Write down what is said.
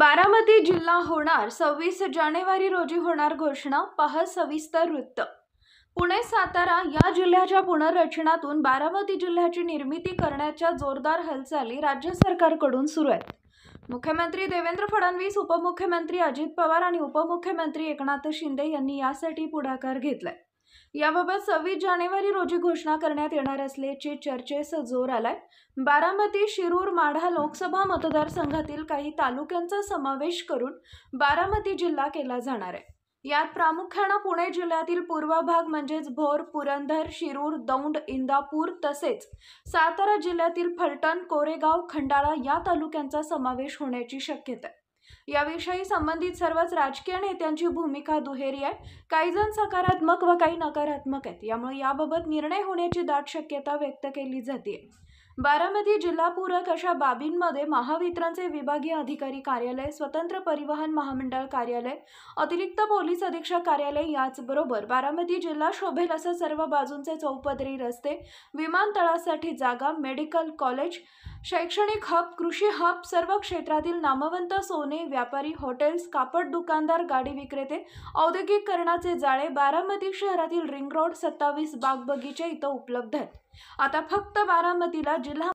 बारामती जिल्हा होणार 26 जानेवारी रोजी होणार घोषणा, पहा सविस्तर वृत्त। पुणे सातारा या जिल्ह्याच्या पुनर्रचनातून बारामती जिल्ह्याची निर्मिती करण्याच्या जोरदार हालचाली राज्य सरकारकडून सुरू आहेत। मुख्यमंत्री देवेंद्र फडणवीस, उपमुख्यमंत्री अजित पवार आणि उपमुख्यमंत्री एकनाथ शिंदे यांनी यासाठी पुढाकार घेतलाय। याबाबत 26 जानेवारी रोजी घोषणा करण्यात येणार असल्याचे चर्चेस जोर आलाय। बारामती, शिरूर, माढा लोकसभा मतदारसंघातील काही तालुक्यांचा समावेश करून बारामती जिल्हा केला जाणार आहे। यात प्रामुख्याने पुणे जिल्ह्यातील पूर्व भाग म्हणजेच भोर, पुरंदर, शिरूर, दौंड, इंदापूर तसेच सातारा जिल्ह्यातील फलटण, कोरेगाव, खंडाळा या तालुक्यांचा समावेश होण्याची शक्यता आहे। याविषयी संबंधित सर्वच राजकीय नेत्यांची भूमिका दुहेरी आहे। काही जण सकारात्मक व काही नकारात्मक आहेत। यामुळे याबाबत निर्णय होण्याची दाट शक्यता व्यक्त केली जाते। बारामती जिल्हापूरक अशा बाबींमध्ये महावितरणचे विभागीय अधिकारी कार्यालय, स्वतंत्र परिवहन महामंडळ कार्यालय, अतिरिक्त पोलीस अधीक्षक कार्यालय याचबरोबर बारामती जिल्हा शोभेल असं सर्व बाजूंचे चौपदरी रस्ते, विमानतळासाठी जागा, मेडिकल कॉलेज, शैक्षणिक हब, कृषी हब, सर्व क्षेत्रातील नामवंत सोने व्यापारी, हॉटेल्स, कापड दुकानदार, गाडी विक्रेते, औद्योगिकरणाचे जाळे बारामती शहरातील रिंग रोड, 27 बाग बगीचे इथं उपलब्ध आहेत। आता फक्त बारामतीला जिल्हा